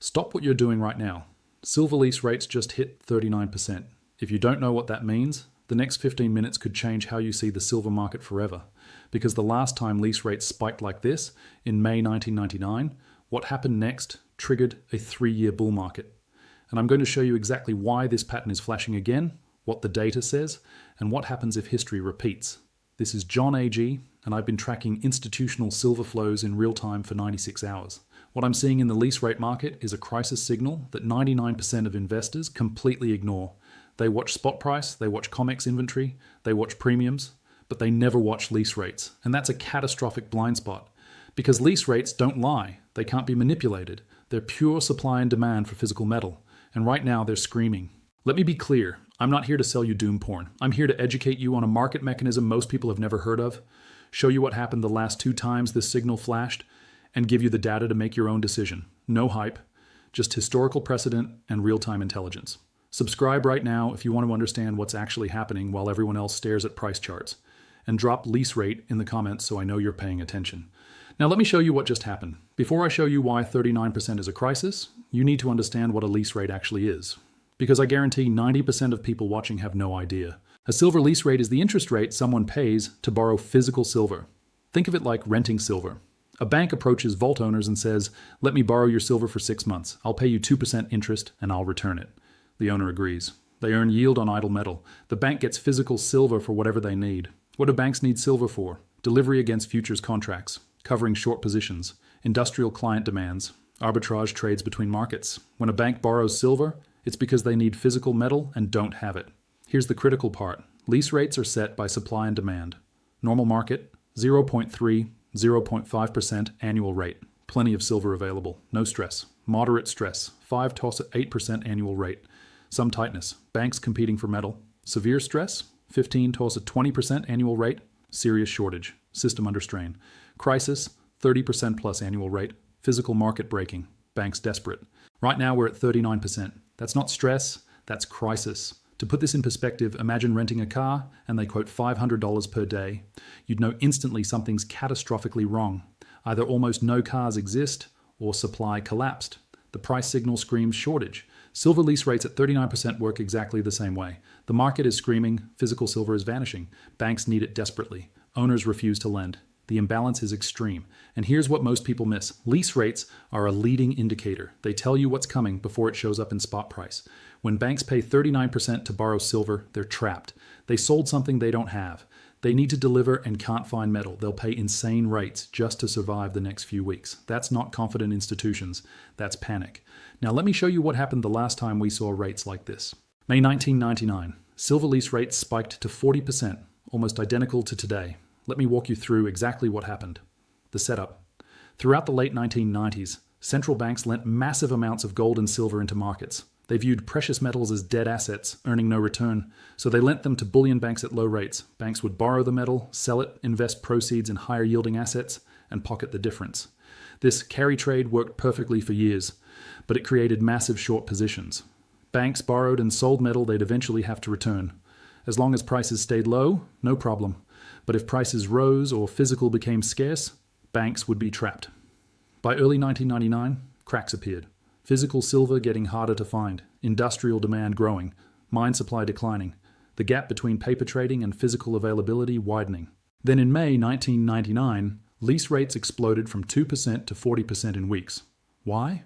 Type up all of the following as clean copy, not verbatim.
Stop what you're doing right now. Silver lease rates just hit 39%. If you don't know what that means, the next 15 minutes could change how you see the silver market forever. Because the last time lease rates spiked like this, in May 1999, what happened next triggered a 3-year bull market. And I'm going to show you exactly why this pattern is flashing again, what the data says, and what happens if history repeats. This is John AG, and I've been tracking institutional silver flows in real time for 96 hours. What I'm seeing in the lease rate market is a crisis signal that 99% of investors completely ignore. They watch spot price, they watch ComEx inventory, they watch premiums, but they never watch lease rates. And that's a catastrophic blind spot. Because lease rates don't lie. They can't be manipulated. They're pure supply and demand for physical metal. And right now they're screaming. Let me be clear. I'm not here to sell you doom porn. I'm here to educate you on a market mechanism most people have never heard of, show you what happened the last 2 times this signal flashed, and give you the data to make your own decision. No hype, just historical precedent and real-time intelligence. Subscribe right now if you want to understand what's actually happening while everyone else stares at price charts. And drop lease rate in the comments so I know you're paying attention. Now let me show you what just happened. Before I show you why 39% is a crisis, you need to understand what a lease rate actually is. Because I guarantee 90% of people watching have no idea. A silver lease rate is the interest rate someone pays to borrow physical silver. Think of it like renting silver. A bank approaches vault owners and says, "Let me borrow your silver for 6 months. I'll pay you 2% interest and I'll return it." The owner agrees. They earn yield on idle metal. The bank gets physical silver for whatever they need. What do banks need silver for? Delivery against futures contracts, covering short positions, industrial client demands, arbitrage trades between markets. When a bank borrows silver, it's because they need physical metal and don't have it. Here's the critical part. Lease rates are set by supply and demand. Normal market, 0.3, 0.5% annual rate. Plenty of silver available. No stress. Moderate stress. 5 to 8% annual rate. Some tightness. Banks competing for metal. Severe stress. 15 to 20% annual rate. Serious shortage. System under strain. Crisis. 30% plus annual rate. Physical market breaking. Banks desperate. Right now we're at 39%. That's not stress. That's crisis. To put this in perspective, imagine renting a car and they quote $500 per day. You'd know instantly something's catastrophically wrong. Either almost no cars exist or supply collapsed. The price signal screams shortage. Silver lease rates at 39% work exactly the same way. The market is screaming, physical silver is vanishing. Banks need it desperately. Owners refuse to lend. The imbalance is extreme. And here's what most people miss. Lease rates are a leading indicator. They tell you what's coming before it shows up in spot price. When banks pay 39% to borrow silver, they're trapped. They sold something they don't have. They need to deliver and can't find metal. They'll pay insane rates just to survive the next few weeks. That's not confident institutions. That's panic. Now let me show you what happened the last time we saw rates like this. May 1999. Silver lease rates spiked to 40%, almost identical to today. Let me walk you through exactly what happened. The setup. Throughout the late 1990s, central banks lent massive amounts of gold and silver into markets. They viewed precious metals as dead assets, earning no return, so they lent them to bullion banks at low rates. Banks would borrow the metal, sell it, invest proceeds in higher yielding assets, and pocket the difference. This carry trade worked perfectly for years, but it created massive short positions. Banks borrowed and sold metal they'd eventually have to return. As long as prices stayed low, no problem. But if prices rose or physical became scarce, banks would be trapped. By early 1999, cracks appeared. Physical silver getting harder to find, industrial demand growing, mine supply declining, the gap between paper trading and physical availability widening. Then in May 1999, lease rates exploded from 2% to 40% in weeks. Why?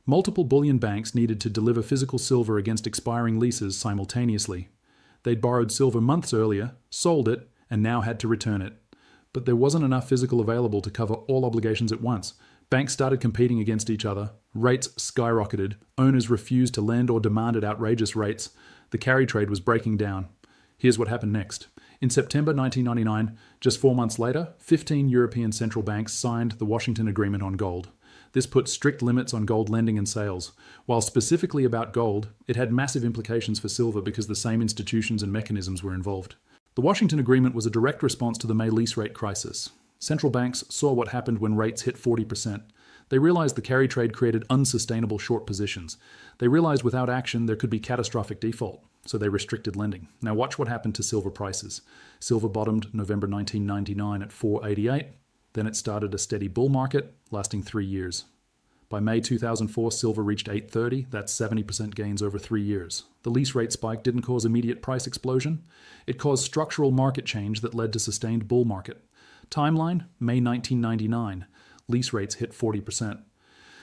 Multiple bullion banks needed to deliver physical silver against expiring leases simultaneously. They'd borrowed silver months earlier, sold it, and now had to return it. But there wasn't enough physical available to cover all obligations at once. Banks started competing against each other, rates skyrocketed, owners refused to lend or demanded outrageous rates, the carry trade was breaking down. Here's what happened next. In September 1999, just 4 months later, 15 European central banks signed the Washington Agreement on gold. This put strict limits on gold lending and sales. While specifically about gold, it had massive implications for silver because the same institutions and mechanisms were involved. The Washington Agreement was a direct response to the May lease rate crisis. Central banks saw what happened when rates hit 40%. They realized the carry trade created unsustainable short positions. They realized without action there could be catastrophic default, so they restricted lending. Now watch what happened to silver prices. Silver bottomed November 1999 at $4.88. Then it started a steady bull market lasting 3 years. By May 2004, silver reached $830. That's 70% gains over 3 years. The lease rate spike didn't cause immediate price explosion. It caused structural market change that led to sustained bull market. Timeline, May 1999. Lease rates hit 40%.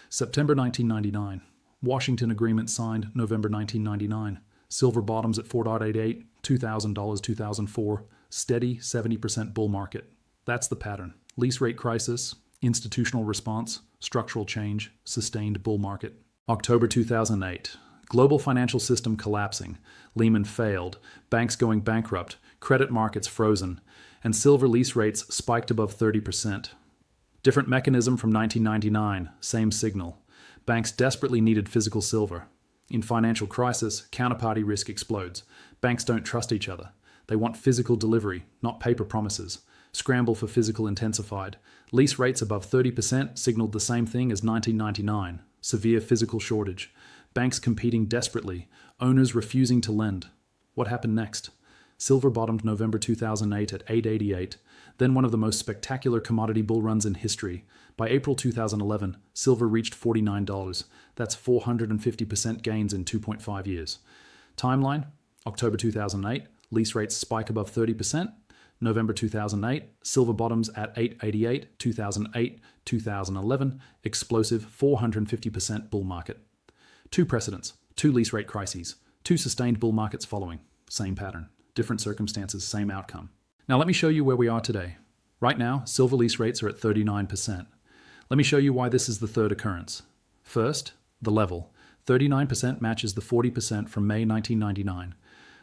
September 1999. Washington Agreement signed November 1999. Silver bottoms at $4.88, $2,000 2004. Steady 70% bull market. That's the pattern. Lease rate crisis, institutional response, structural change, sustained bull market. October 2008. Global financial system collapsing. Lehman failed. Banks going bankrupt. Credit markets frozen. And silver lease rates spiked above 30%. Different mechanism from 1999. Same signal. Banks desperately needed physical silver. In financial crisis, counterparty risk explodes. Banks don't trust each other. They want physical delivery, not paper promises. Scramble for physical intensified. Lease rates above 30% signaled the same thing as 1999. Severe physical shortage. Banks competing desperately. Owners refusing to lend. What happened next? Silver bottomed November 2008 at $888, then one of the most spectacular commodity bull runs in history. By April 2011, silver reached $49. That's 450% gains in 2.5 years. Timeline, October 2008, lease rates spike above 30%. November 2008, silver bottoms at $888, 2008, 2011, explosive 450% bull market. Two precedents, two lease rate crises, two sustained bull markets following. Same pattern, different circumstances, same outcome. Now let me show you where we are today. Right now, silver lease rates are at 39%. Let me show you why this is the third occurrence. First, the level. 39% matches the 40% from May 1999,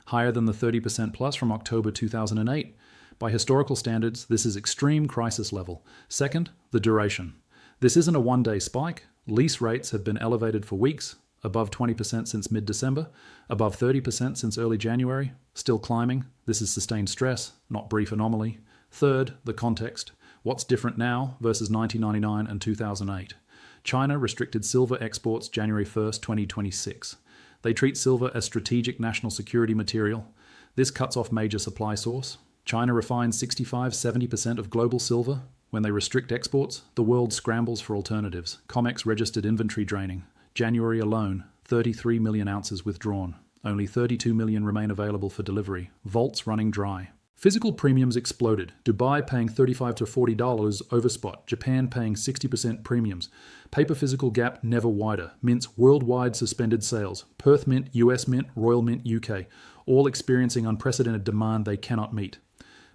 higher than the 30% plus from October 2008. By historical standards, this is extreme crisis level. Second, the duration. This isn't a one-day spike. Lease rates have been elevated for weeks, above 20% since mid-December, above 30% since early January, still climbing. This is sustained stress, not brief anomaly. Third, the context. What's different now versus 1999 and 2008? China restricted silver exports January 1st, 2026. They treat silver as strategic national security material. This cuts off major supply source. China refines 65-70% of global silver. When they restrict exports, the world scrambles for alternatives. ComEx registered inventory draining. January alone, 33 million ounces withdrawn. Only 32 million remain available for delivery. Vaults running dry. Physical premiums exploded. Dubai paying $35 to $40 over spot. Japan paying 60% premiums. Paper physical gap never wider. Mints worldwide suspended sales. Perth Mint, US Mint, Royal Mint, UK. All experiencing unprecedented demand they cannot meet.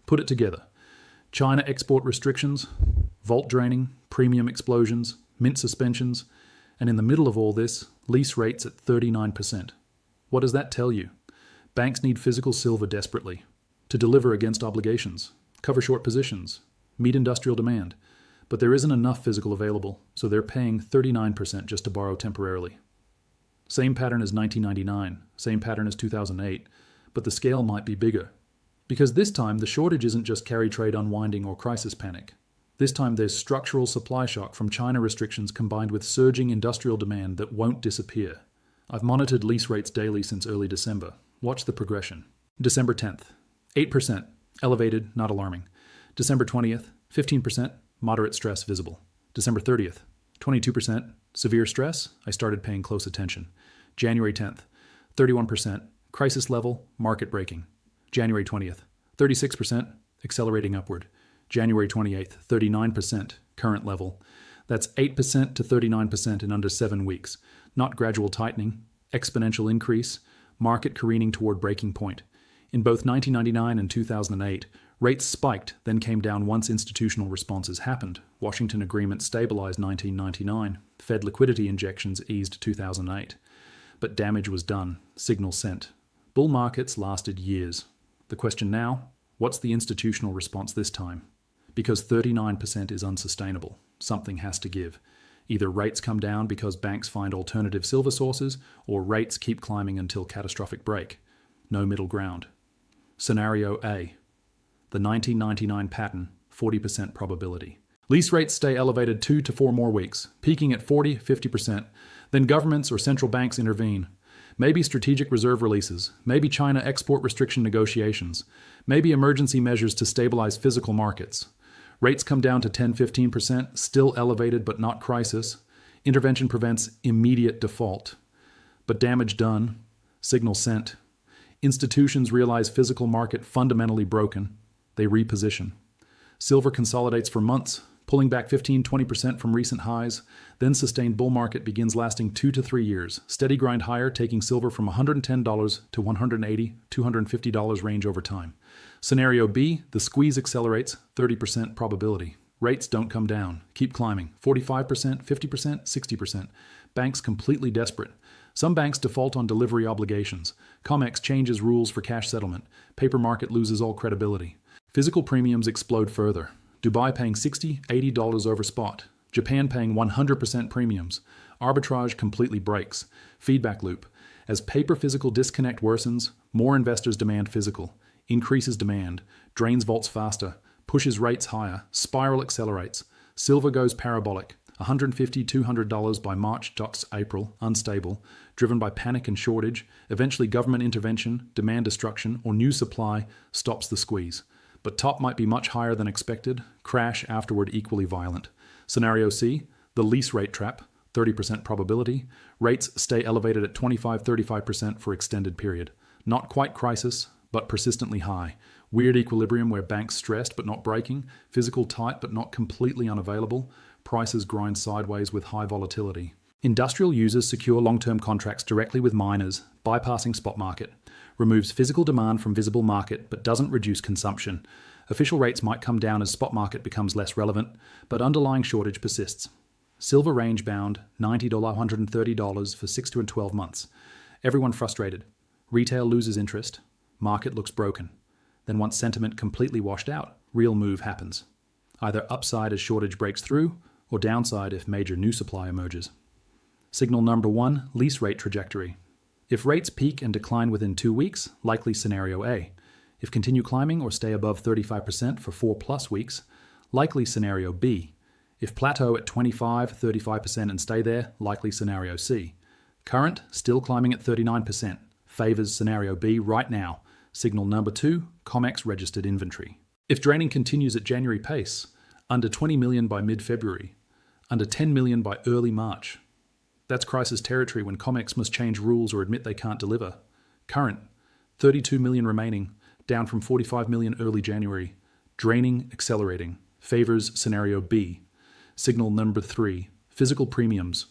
Put it together. China export restrictions, vault draining, premium explosions, mint suspensions, and in the middle of all this, lease rates at 39%. What does that tell you? Banks need physical silver desperately to deliver against obligations, cover short positions, meet industrial demand. But there isn't enough physical available, so they're paying 39% just to borrow temporarily. Same pattern as 1999, same pattern as 2008, but the scale might be bigger. Because this time, the shortage isn't just carry trade unwinding or crisis panic. This time, there's structural supply shock from China restrictions combined with surging industrial demand that won't disappear. I've monitored lease rates daily since early December. Watch the progression. December 10th, 8%, elevated, not alarming. December 20th, 15%, moderate stress visible. December 30th, 22%, severe stress, I started paying close attention. January 10th, 31%, crisis level, market breaking. January 20th, 36%, accelerating upward. January 28th, 39%, current level. That's 8% to 39% in under 7 weeks. Not gradual tightening, exponential increase, market careening toward breaking point. In both 1999 and 2008, rates spiked, then came down once institutional responses happened. Washington Agreement stabilized 1999. Fed liquidity injections eased 2008. But damage was done, signal sent. Bull markets lasted years. The question now, what's the institutional response this time? Because 39% is unsustainable. Something has to give. Either rates come down because banks find alternative silver sources, or rates keep climbing until catastrophic break. No middle ground. Scenario A. The 1999 pattern, 40% probability. Lease rates stay elevated 2 to 4 more weeks, peaking at 40-50%. Then governments or central banks intervene. Maybe strategic reserve releases, maybe China export restriction negotiations, maybe emergency measures to stabilize physical markets. Rates come down to 10-15%, still elevated but not crisis. Intervention prevents immediate default, but damage done, signal sent. Institutions realize physical market fundamentally broken. They reposition. Silver consolidates for months, pulling back 15-20% from recent highs. Then sustained bull market begins lasting 2 to 3 years. Steady grind higher, taking silver from $110 to $180, $250 range over time. Scenario B, the squeeze accelerates, 30% probability. Rates don't come down, keep climbing, 45%, 50%, 60%. Banks completely desperate. Some banks default on delivery obligations. ComEx changes rules for cash settlement. Paper market loses all credibility. Physical premiums explode further. Dubai paying $60, $80 over spot. Japan paying 100% premiums. Arbitrage completely breaks. Feedback loop. As paper-physical disconnect worsens, more investors demand physical. Increases demand. Drains vaults faster. Pushes rates higher. Spiral accelerates. Silver goes parabolic. $150, $200 by March - April, unstable, driven by panic and shortage. Eventually government intervention, demand destruction, or new supply stops the squeeze. But top might be much higher than expected, crash afterward equally violent. Scenario C, the lease rate trap, 30% probability. Rates stay elevated at 25-35% for extended period. Not quite crisis, but persistently high. Weird equilibrium where banks stressed but not breaking, physical tight but not completely unavailable. Prices grind sideways with high volatility. Industrial users secure long-term contracts directly with miners, bypassing spot market. Removes physical demand from visible market but doesn't reduce consumption. Official rates might come down as spot market becomes less relevant, but underlying shortage persists. Silver range bound, $90, $130 for 6 to 12 months. Everyone frustrated. Retail loses interest. Market looks broken. Then once sentiment completely washed out, real move happens. Either upside as shortage breaks through, or downside if major new supply emerges. Signal number 1, lease rate trajectory. If rates peak and decline within 2 weeks, likely scenario A. If continue climbing or stay above 35% for 4+ weeks, likely scenario B. If plateau at 25-35% and stay there, likely scenario C. Current, still climbing at 39%. Favors scenario B right now. Signal number 2, ComEx registered inventory. If draining continues at January pace, under 20 million by mid-February, under 10 million by early March, that's crisis territory when ComEx must change rules or admit they can't deliver. Current, 32 million remaining, down from 45 million early January. Draining, accelerating. Favors scenario B. Signal number 3, physical premiums.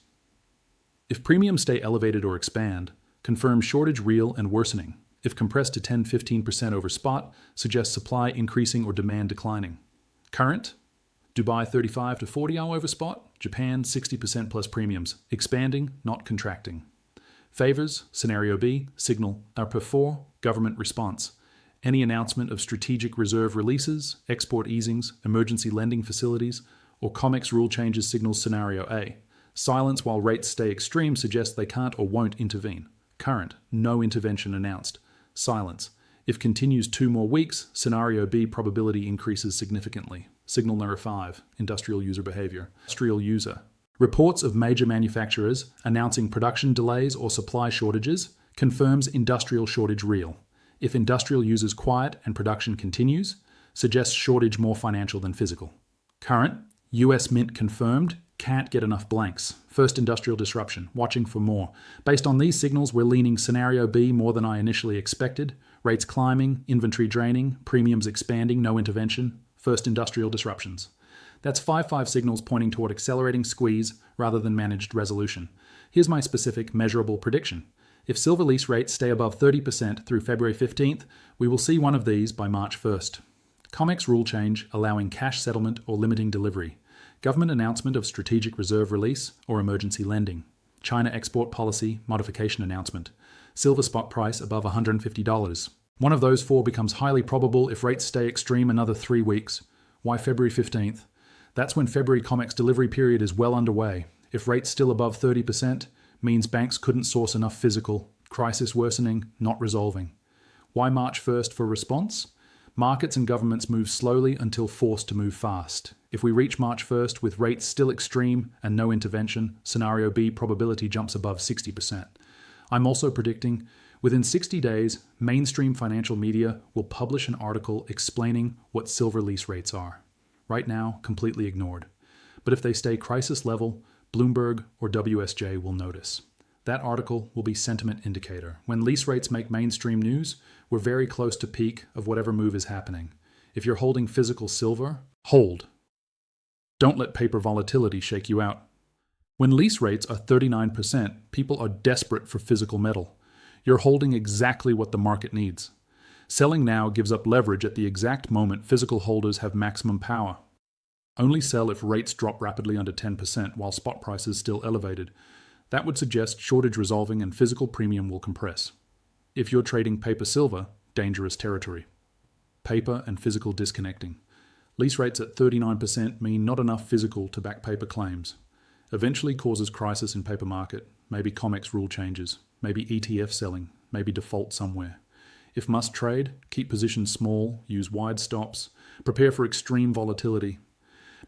If premiums stay elevated or expand, confirm shortage real and worsening. If compressed to 10-15% over spot, suggests supply increasing or demand declining. Current, Dubai 35 to 40 hour over spot, Japan 60% plus premiums, expanding, not contracting. Favors, scenario B, signal, per4, government response. Any announcement of strategic reserve releases, export easings, emergency lending facilities, or ComEx rule changes signals scenario A. Silence while rates stay extreme suggests they can't or won't intervene. Current, no intervention announced. Silence. If continues 2 more weeks, scenario B probability increases significantly. Signal number 5, industrial user behavior. Industrial user. Reports of major manufacturers announcing production delays or supply shortages confirms industrial shortage real. If industrial users quiet and production continues, suggests shortage more financial than physical. Current, US Mint confirmed, can't get enough blanks. First industrial disruption, watching for more. Based on these signals, we're leaning scenario B more than I initially expected. Rates climbing, inventory draining, premiums expanding, no intervention. First industrial disruptions. That's 5 signals pointing toward accelerating squeeze rather than managed resolution. Here's my specific, measurable prediction. If silver lease rates stay above 30% through February 15th, we will see one of these by March 1st. ComEx rule change allowing cash settlement or limiting delivery. Government announcement of strategic reserve release or emergency lending. China export policy modification announcement. Silver spot price above $150. One of those 4 becomes highly probable if rates stay extreme another 3 weeks. Why February 15th? That's when February ComEx delivery period is well underway. If rates still above 30%, means banks couldn't source enough physical. Crisis worsening, not resolving. Why March 1st for response? Markets and governments move slowly until forced to move fast. If we reach March 1st with rates still extreme and no intervention, scenario B probability jumps above 60%. I'm also predicting within 60 days, mainstream financial media will publish an article explaining what silver lease rates are. Right now, completely ignored. But if they stay crisis level, Bloomberg or WSJ will notice. That article will be sentiment indicator. When lease rates make mainstream news, we're very close to peak of whatever move is happening. If you're holding physical silver, hold. Don't let paper volatility shake you out. When lease rates are 39%, people are desperate for physical metal. You're holding exactly what the market needs. Selling now gives up leverage at the exact moment physical holders have maximum power. Only sell if rates drop rapidly under 10% while spot prices still elevated. That would suggest shortage resolving and physical premium will compress. If you're trading paper silver, dangerous territory. Paper and physical disconnecting. Lease rates at 39% mean not enough physical to back paper claims. Eventually causes crisis in paper market, maybe ComEx rule changes, maybe ETF selling, maybe default somewhere. If must trade, keep positions small, use wide stops, prepare for extreme volatility.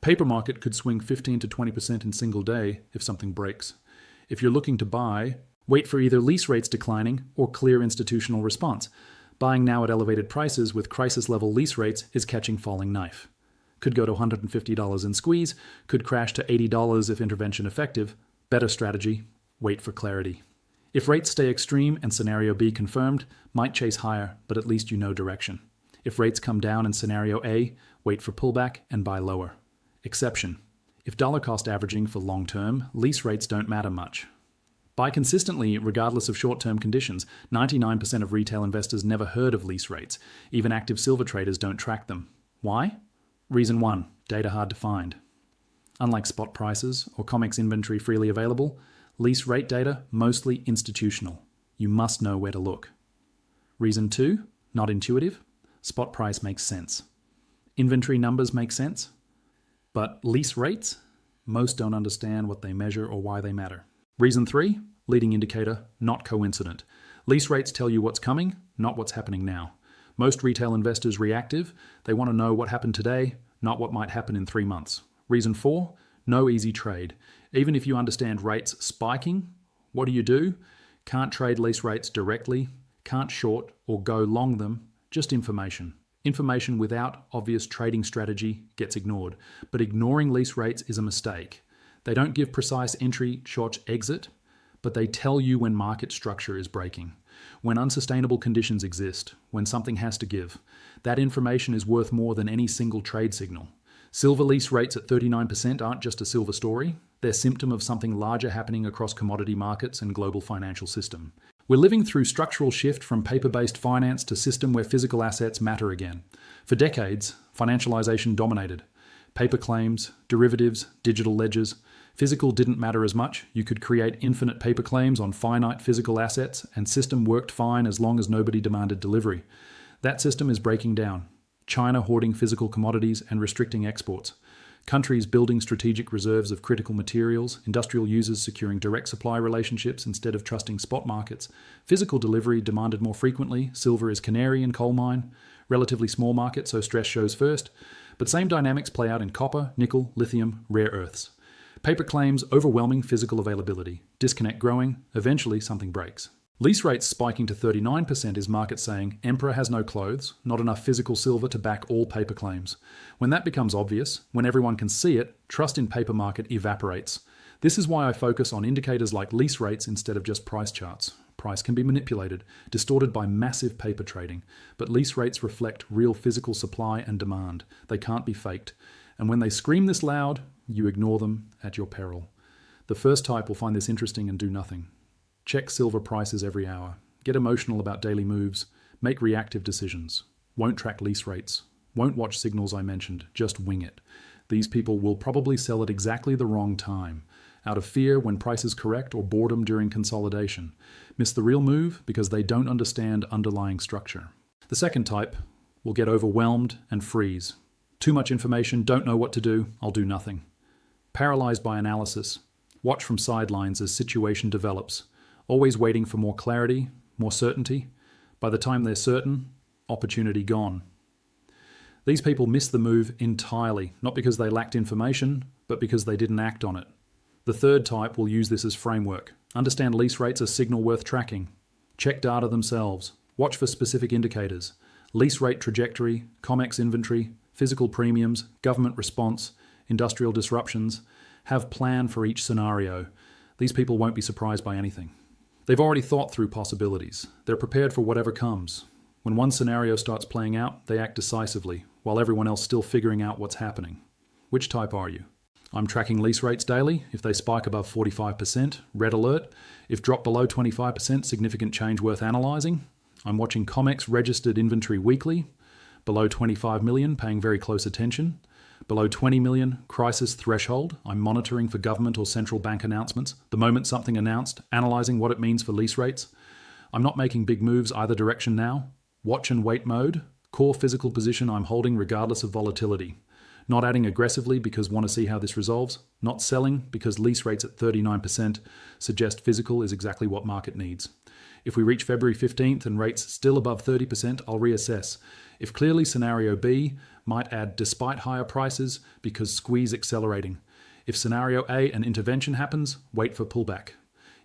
Paper market could swing 15 to 20% in single day if something breaks. If you're looking to buy, wait for either lease rates declining or clear institutional response. Buying now at elevated prices with crisis-level lease rates is catching falling knife. Could go to $150 and squeeze, could crash to $80 if intervention effective. Better strategy, wait for clarity. If rates stay extreme and scenario B confirmed, might chase higher, but at least you know direction. If rates come down in scenario A, wait for pullback and buy lower. Exception. If dollar cost averaging for long term, lease rates don't matter much. Buy consistently regardless of short-term conditions. 99% of retail investors never heard of lease rates. Even active silver traders don't track them. Why? Reason 1, data hard to find. Unlike spot prices or ComEx inventory freely available, lease rate data mostly institutional. You must know where to look. Reason 2, not intuitive. Spot price makes sense. Inventory numbers make sense. But lease rates? Most don't understand what they measure or why they matter. Reason 3, leading indicator, not coincident. Lease rates tell you what's coming, not what's happening now. Most retail investors reactive. They want to know what happened today, not what might happen in 3 months. Reason 4, no easy trade. Even if you understand rates spiking, what do? Can't trade lease rates directly, can't short or go long them, just information. Information without obvious trading strategy gets ignored, but ignoring lease rates is a mistake. They don't give precise entry, short exit, but they tell you when market structure is breaking, when unsustainable conditions exist, when something has to give. That information is worth more than any single trade signal. Silver lease rates at 39% aren't just a silver story. They're a symptom of something larger happening across commodity markets and global financial system. We're living through structural shift from paper-based finance to system where physical assets matter again. For decades, financialization dominated. Paper claims, derivatives, digital ledgers. Physical didn't matter as much. You could create infinite paper claims on finite physical assets, and system worked fine as long as nobody demanded delivery. That system is breaking down. China hoarding physical commodities and restricting exports. Countries building strategic reserves of critical materials, industrial users securing direct supply relationships instead of trusting spot markets. Physical delivery demanded more frequently. Silver is canary in coal mine. Relatively small market, so stress shows first. But same dynamics play out in copper, nickel, lithium, rare earths. Paper claims overwhelming physical availability. Disconnect growing. Eventually something breaks. Lease rates spiking to 39% is market saying, Emperor has no clothes, not enough physical silver to back all paper claims. When that becomes obvious, when everyone can see it, trust in paper market evaporates. This is why I focus on indicators like lease rates instead of just price charts. Price can be manipulated, distorted by massive paper trading, but lease rates reflect real physical supply and demand. They can't be faked. And when they scream this loud, you ignore them at your peril. The first type will find this interesting and do nothing. Check silver prices every hour. Get emotional about daily moves. Make reactive decisions. Won't track lease rates. Won't watch signals I mentioned. Just wing it. These people will probably sell at exactly the wrong time. Out of fear when prices correct or boredom during consolidation. Miss the real move because they don't understand underlying structure. The second type will get overwhelmed and freeze. Too much information, don't know what to do, I'll do nothing. Paralyzed by analysis. Watch from sidelines as situation develops. Always waiting for more clarity, more certainty. By the time they're certain, opportunity gone. These people miss the move entirely, not because they lacked information, but because they didn't act on it. The third type will use this as framework. Understand lease rates as signal worth tracking. Check data themselves. Watch for specific indicators. Lease rate trajectory, ComEx inventory, physical premiums, government response, industrial disruptions. have plan for each scenario. These people won't be surprised by anything. They've already thought through possibilities. They're prepared for whatever comes. When one scenario starts playing out, they act decisively, while everyone else still figuring out what's happening. Which type are you? I'm tracking lease rates daily. If they spike above 45%, red alert. If drop below 25%, significant change worth analysing. I'm watching ComEx registered inventory weekly. Below 25 million, paying very close attention. Below 20 million, crisis threshold. I'm monitoring for government or central bank announcements. The moment something announced, analysing what it means for lease rates. I'm not making big moves either direction now. Watch and wait mode. Core physical position I'm holding regardless of volatility. Not adding aggressively because want to see how this resolves. Not selling because lease rates at 39% suggest physical is exactly what market needs. If we reach February 15th and rates still above 30%, I'll reassess. If clearly scenario B might add despite higher prices because squeeze accelerating. If scenario A an intervention happens, wait for pullback.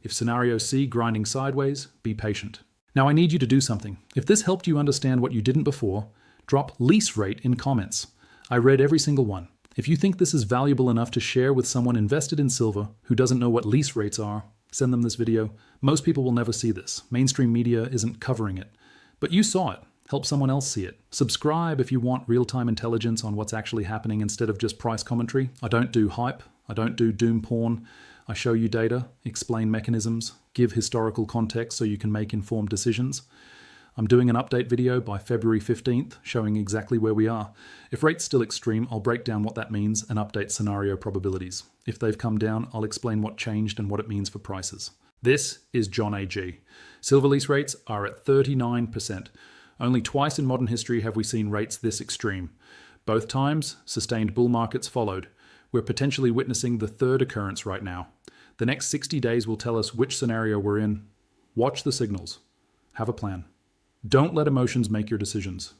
If scenario C grinding sideways, be patient. Now I need you to do something. If this helped you understand what you didn't before, drop lease rate in comments. I read every single one. If you think this is valuable enough to share with someone invested in silver who doesn't know what lease rates are, send them this video. Most people will never see this. Mainstream media isn't covering it. But you saw it. Help someone else see it. Subscribe if you want real-time intelligence on what's actually happening instead of just price commentary. I don't do hype. I don't do doom porn. I show you data, explain mechanisms, give historical context so you can make informed decisions. I'm doing an update video by February 15th showing exactly where we are. If rates still extreme, I'll break down what that means and update scenario probabilities. If they've come down, I'll explain what changed and what it means for prices. This is John A.G. Silver lease rates are at 39%. Only twice in modern history have we seen rates this extreme. Both times, sustained bull markets followed. We're potentially witnessing the third occurrence right now. The next 60 days will tell us which scenario we're in. Watch the signals. Have a plan. Don't let emotions make your decisions.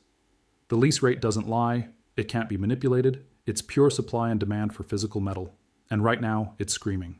The lease rate doesn't lie. It can't be manipulated. It's pure supply and demand for physical metal. And right now, it's screaming.